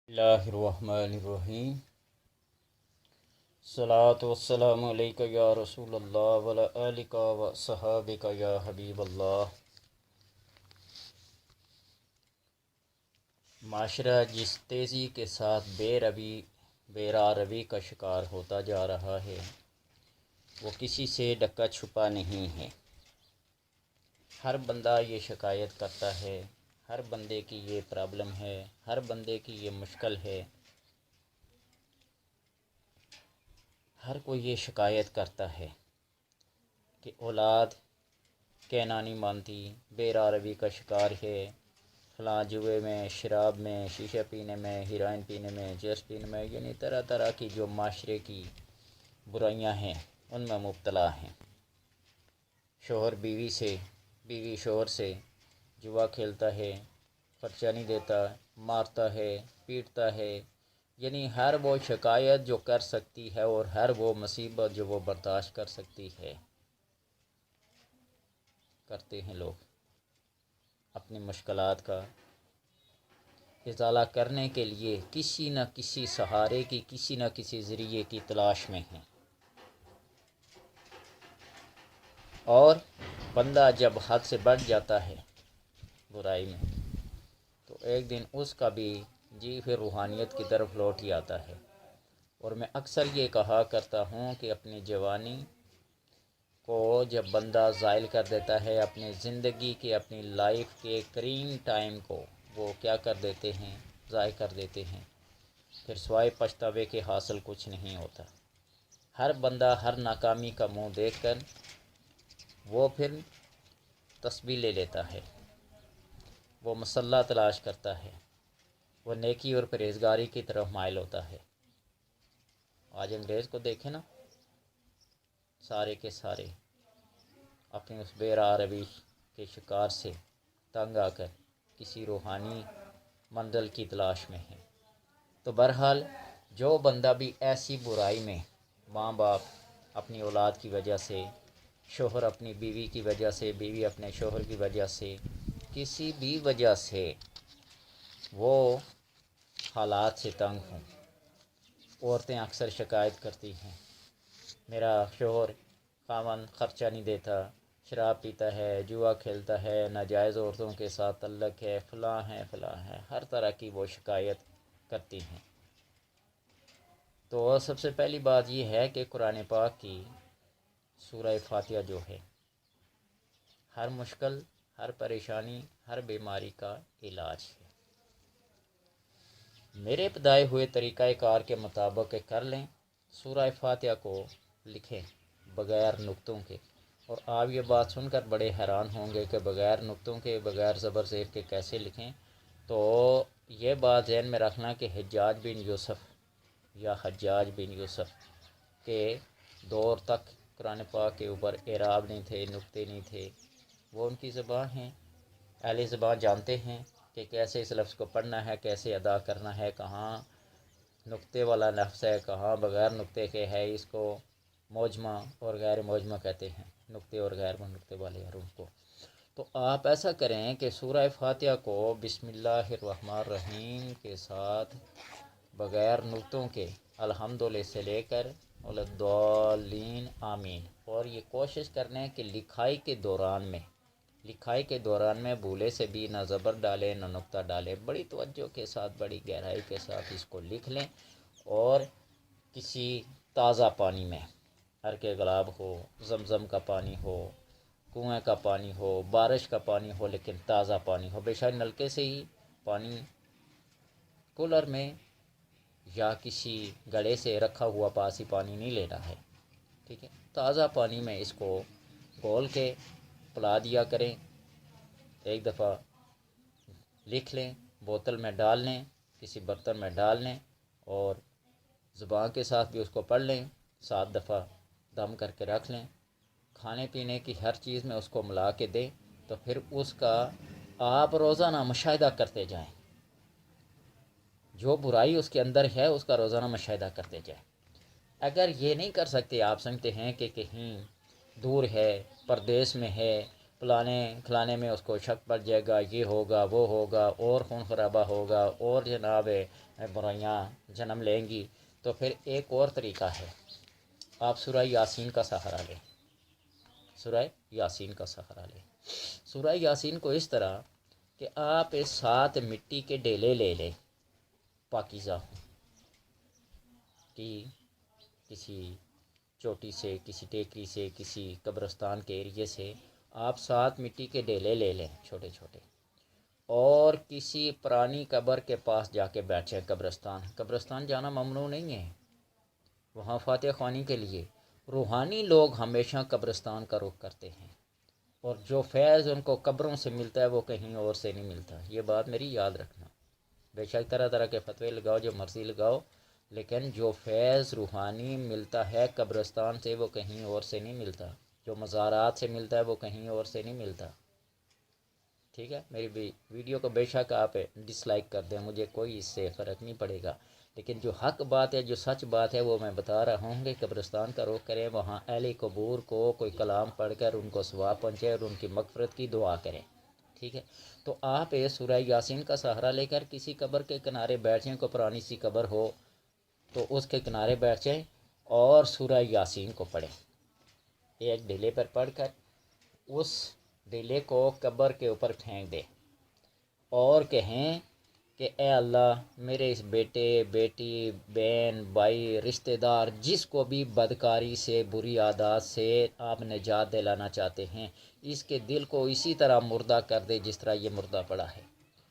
اللہ الرحمن الرحیم صلاۃ والسلام علیکہ یا رسول اللہ وعلی آلک و صحابک یا حبیب اللہ۔ معاشرہ جس تیزی کے ساتھ بے راہ کا شکار ہوتا جا رہا ہے وہ کسی سے ڈکا چھپا نہیں ہے۔ ہر بندہ یہ شکایت کرتا ہے، ہر بندے کی یہ پرابلم ہے، ہر بندے کی یہ مشکل ہے، ہر کوئی یہ شکایت کرتا ہے کہ اولاد کہنا نہیں مانتی، بے راہ کا شکار ہے، فلاں جوئے میں، شراب میں، شیشہ پینے میں، ہیروئن پینے میں، چرس پینے میں، یعنی طرح طرح کی جو معاشرے کی برائیاں ہیں ان میں مبتلا ہیں۔ شوہر بیوی شوہر سے جوا کھیلتا ہے، خرچہ نہیں دیتا، مارتا ہے، پیٹتا ہے، یعنی ہر وہ شکایت جو کر سکتی ہے اور ہر وہ مصیبت جو وہ برداشت کر سکتی ہے کرتے ہیں لوگ۔ اپنی مشکلات کا ازالہ کرنے کے لیے کسی نہ کسی سہارے کی، کسی نہ کسی ذریعے کی تلاش میں ہیں، اور بندہ جب حد سے بڑھ جاتا ہے برائی میں تو ایک دن اس کا بھی جی پھر روحانیت کی طرف لوٹ ہی آتا ہے۔ اور میں اکثر یہ کہا کرتا ہوں کہ اپنی جوانی کو جب بندہ زائل کر دیتا ہے، اپنی زندگی کے، اپنی لائف کے کریم ٹائم کو وہ کیا کر دیتے ہیں، ضائع کر دیتے ہیں، پھر سوائے پچھتاوے کے حاصل کچھ نہیں ہوتا۔ ہر بندہ ہر ناکامی کا منہ دیکھ کر وہ پھر تسبیح لے لیتا ہے، وہ مسلح تلاش کرتا ہے، وہ نیکی اور پرہیزگاری کی طرف مائل ہوتا ہے۔ آج انگریز کو دیکھیں نا، سارے کے سارے اپنے اس بے راہ روش کے شکار سے تنگ آ کر کسی روحانی منزل کی تلاش میں ہیں۔ تو بہرحال جو بندہ بھی ایسی برائی میں، ماں باپ اپنی اولاد کی وجہ سے، شوہر اپنی بیوی کی وجہ سے، بیوی اپنے شوہر کی وجہ سے، کسی بھی وجہ سے وہ حالات سے تنگ ہوں، عورتیں اکثر شکایت کرتی ہیں میرا شوہر خاوند خرچہ نہیں دیتا، شراب پیتا ہے، جوا کھیلتا ہے، ناجائز عورتوں کے ساتھ تعلق ہے، فلاں ہے فلاں ہے، ہر طرح کی وہ شکایت کرتی ہیں۔ تو سب سے پہلی بات یہ ہے کہ قرآن پاک کی سورہ فاتحہ جو ہے ہر مشکل، ہر پریشانی، ہر بیماری کا علاج ہے۔ میرے بتائے ہوئے طریقہ کار کے مطابق کر لیں، سورہ فاتحہ کو لکھیں بغیر نقطوں کے۔ اور آپ یہ بات سن کر بڑے حیران ہوں گے کہ بغیر نقطوں کے، بغیر زبر زیر کے کیسے لکھیں؟ تو یہ بات ذہن میں رکھنا کہ حجاج بن یوسف کے دور تک قرآن پاک کے اوپر اعراب نہیں تھے، نقطے نہیں تھے، وہ ان کی زبان ہیں، اہل زبان جانتے ہیں کہ کیسے اس لفظ کو پڑھنا ہے، کیسے ادا کرنا ہے، کہاں نقطے والا لفظ ہے، کہاں بغیر نقطے کے ہے، اس کو موجمہ اور غیر موجمہ کہتے ہیں، نقطے اور غیر نقطے والے حروف کو۔ تو آپ ایسا کریں کہ سورہ فاتحہ کو بسم اللہ الرحمن الرحیم کے ساتھ بغیر نقطوں کے الحمدللہ سے لے کر الضالین آمین، اور یہ کوشش کرنے کہ لکھائی کے دوران میں بھولے سے بھی نہ زبر ڈالے نہ نقطہ ڈالے، بڑی توجہ کے ساتھ، بڑی گہرائی کے ساتھ اس کو لکھ لیں، اور کسی تازہ پانی میں، عرق گلاب ہو، زمزم کا پانی ہو، کنویں کا پانی ہو، بارش کا پانی ہو، لیکن تازہ پانی ہو، بے شک نلکے سے ہی پانی، کولر میں یا کسی گڑھے سے رکھا ہوا پاس ہی پانی نہیں لینا ہے، ٹھیک ہے؟ تازہ پانی میں اس کو گھول کے پلا دیا کریں، ایک دفعہ لکھ لیں، بوتل میں ڈال لیں، کسی برتن میں ڈال لیں، اور زبان کے ساتھ بھی اس کو پڑھ لیں، 7 دفعہ دم کر کے رکھ لیں، کھانے پینے کی ہر چیز میں اس کو ملا کے دیں، تو پھر اس کا آپ روزانہ مشاہدہ کرتے جائیں، جو برائی اس کے اندر ہے اس کا روزانہ مشاہدہ کرتے جائیں۔ اگر یہ نہیں کر سکتے، آپ سمجھتے ہیں کہ کہیں دور ہے، پردیس میں ہے، پلانے کھلانے میں اس کو شک پڑ جائے گا، یہ ہوگا وہ ہوگا، اور خون خرابہ ہوگا، اور جناب برائیاں جنم لیں گی، تو پھر ایک اور طریقہ ہے، آپ سورہ یاسین کا سہارا لیں، سورہ یاسین کا سہارا لیں۔ سورہ یاسین کو اس طرح کہ آپ 7 مٹی کے ڈیلے لے لیں، پاکیزہ کی کسی چوٹی سے، کسی ٹیکری سے، کسی قبرستان کے ایریے سے آپ 7 مٹی کے ڈیلے لے لیں چھوٹے چھوٹے، اور کسی پرانی قبر کے پاس جا کے بیٹھیں۔ قبرستان جانا ممنوع نہیں ہے، وہاں فاتح خوانی کے لیے روحانی لوگ ہمیشہ قبرستان کا رخ کرتے ہیں، اور جو فیض ان کو قبروں سے ملتا ہے وہ کہیں اور سے نہیں ملتا، یہ بات میری یاد رکھنا۔ بے شک طرح طرح کے فتوے لگاؤ، جو مرضی لگاؤ، لیکن جو فیض روحانی ملتا ہے قبرستان سے وہ کہیں اور سے نہیں ملتا، جو مزارات سے ملتا ہے وہ کہیں اور سے نہیں ملتا۔ ٹھیک ہے، میری ویڈیو کو بے شک آپ ڈس لائک کر دیں، مجھے کوئی اس سے فرق نہیں پڑے گا، لیکن جو حق بات ہے، جو سچ بات ہے، وہ میں بتا رہا ہوں کہ قبرستان کا رخ کریں، وہاں اہل قبور کو کوئی کلام پڑھ کر ان کو ثواب پہنچے اور ان کی مغفرت کی دعا کریں۔ ٹھیک ہے، تو آپ سورہ یاسین کا سہارا لے کر کسی قبر کے کنارے بیٹھ جائیں، کوئی پرانی سی قبر ہو تو اس کے کنارے بیٹھ جائیں اور سورہ یاسین کو پڑھیں، ایک ڈیلے پر پڑھ کر اس ڈیلے کو قبر کے اوپر پھینک دیں اور کہیں کہ اے اللہ، میرے اس بیٹے، بیٹی، بہن، بھائی، رشتہ دار، جس کو بھی بدکاری سے، بری عادات سے آپ نجات دلانا چاہتے ہیں، اس کے دل کو اسی طرح مردہ کر دے جس طرح یہ مردہ پڑا ہے۔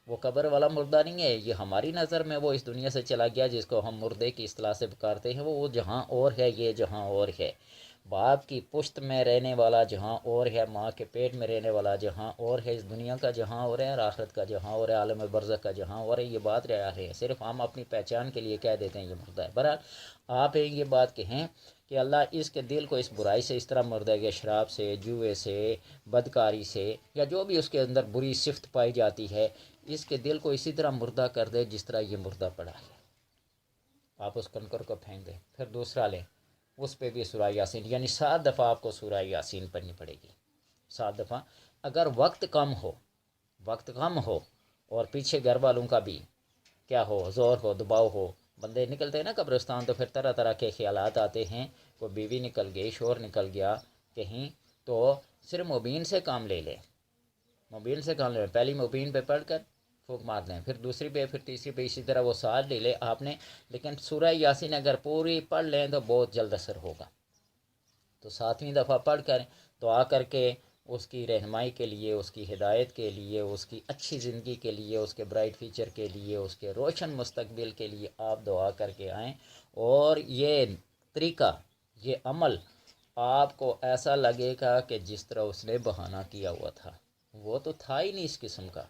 وہ قبر والا مردہ نہیں ہے، یہ ہماری نظر میں وہ اس دنیا سے چلا گیا جس کو ہم مردے کی اصطلاح سے پکارتے ہیں، وہ جہاں اور ہے، یہ جہاں اور ہے۔ باپ کی پشت میں رہنے والا جہاں اور ہے، ماں کے پیٹ میں رہنے والا جہاں اور ہے، اس دنیا کا جہاں اور ہے، اور آخرت کا جہاں اور ہے، عالم برزخ کا جہاں اور ہے، یہ بات رہ ہے، صرف ہم اپنی پہچان کے لیے کہہ دیتے ہیں یہ مردہ ہے۔ بہرحال آپ یہ بات کہیں کہ اللہ اس کے دل کو اس برائی سے اس طرح مردہ ہے، شراب سے، جوئے سے، بدکاری سے، یا جو بھی اس کے اندر بری صفت پائی جاتی ہے، اس کے دل کو اسی طرح مردہ کر دے جس طرح یہ مردہ پڑا ہے۔ آپ اس کنکر کو پھینک دیں، پھر دوسرا لیں، اس پہ بھی سورہ یاسین، یعنی 7 دفعہ آپ کو سورہ یاسین پڑھنی پڑے گی، 7 دفعہ۔ اگر وقت کم ہو اور پیچھے گھر والوں کا بھی کیا ہو، زور ہو، دباؤ ہو، بندے نکلتے ہیں نا قبرستان تو پھر طرح طرح کے خیالات آتے ہیں، کوئی بیوی نکل گئی، شوہر نکل گیا کہیں، تو صرف مبین سے کام لے لیں، پہلی مبین پہ پڑھ کر پھونک مار دیں، پھر دوسری پہ، پھر تیسری پہ، اسی طرح وہ 7 لے لے آپ نے، لیکن سورہ یاسین اگر پوری پڑھ لیں تو بہت جلد اثر ہوگا۔ تو 7ویں دفعہ پڑھ کر دعا کر کے اس کی رہنمائی کے لیے، اس کی ہدایت کے لیے، اس کی اچھی زندگی کے لیے، اس کے برائٹ فیچر کے لیے، اس کے روشن مستقبل کے لیے آپ دعا کر کے آئیں، اور یہ طریقہ، یہ عمل آپ کو ایسا لگے گا کہ جس طرح اس نے بہانہ کیا ہوا تھا، وہ تو تھا ہی نہیں اس قسم کا،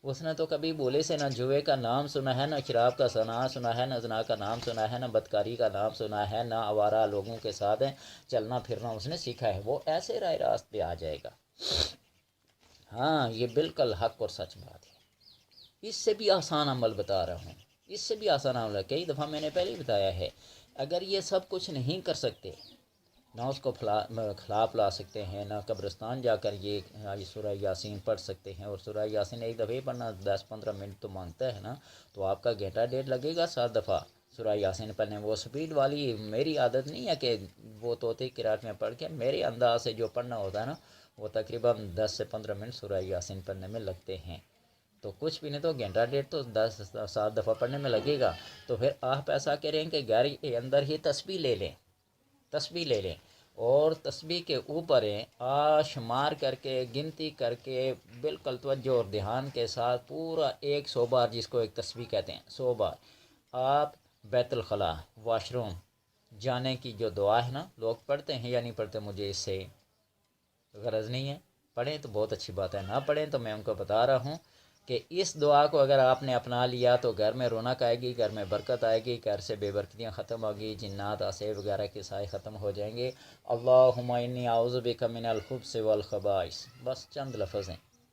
اس نے تو کبھی بولے سے نہ جوئے کا نام سنا ہے، نہ شراب کا سنا ہے، نہ زنا کا نام سنا ہے، نہ بدکاری کا نام سنا ہے، نہ آوارہ لوگوں کے ساتھ چلنا پھرنا اس نے سیکھا ہے، وہ ایسے راہ راست پہ آ جائے گا۔ ہاں، یہ بالکل حق اور سچ بات ہے۔ اس سے بھی آسان عمل بتا رہا ہوں، اس سے بھی آسان عمل، کئی دفعہ میں نے پہلے ہی بتایا ہے، اگر یہ سب کچھ نہیں کر سکتے، نہ اس کو کھلا پلا سکتے ہیں، نہ قبرستان جا کر یہ سورہ یاسین پڑھ سکتے ہیں، اور سورہ یاسین ایک دفعہ ہی پڑھنا 10-15 منٹ تو مانگتا ہے نا، تو آپ کا گھنٹہ ڈیڑھ لگے گا 7 دفعہ سورہ یاسین پڑھنے میں۔ وہ سپیڈ والی میری عادت نہیں ہے کہ وہ طوطی قرات میں پڑھ کے، میرے انداز سے جو پڑھنا ہوتا ہے نا، وہ تقریباً 10 سے 15 منٹ سورہ یاسین پڑھنے میں لگتے ہیں، تو کچھ بھی نہیں تو گھنٹہ ڈیڑھ تو 7 دفعہ پڑھنے میں لگے گا۔ تو پھر آپ ایسا کریں کہ گھر کے اندر ہی تسبیح لے لیں، اور تسبیح کے اوپر شمار کر کے، گنتی کر کے، بالکل توجہ اور دھیان کے ساتھ پورا 100 بار، جس کو ایک تسبیح کہتے ہیں، 100 بار آپ بیت الخلاء، واش روم جانے کی جو دعا ہے نا، لوگ پڑھتے ہیں یا نہیں پڑھتے مجھے اس سے غرض نہیں ہے، پڑھیں تو بہت اچھی بات ہے، نہ پڑھیں تو میں ان کو بتا رہا ہوں کہ اس دعا کو اگر آپ نے اپنا لیا تو گھر میں رونق آئے گی، گھر میں برکت آئے گی، گھر سے بے برکتیاں ختم ہوگی، جنات آسے وغیرہ کے سائے ختم ہو جائیں گے۔ اللہم انی اعوذ بک من الخبث والخبائث، بس چند لفظ ہیں،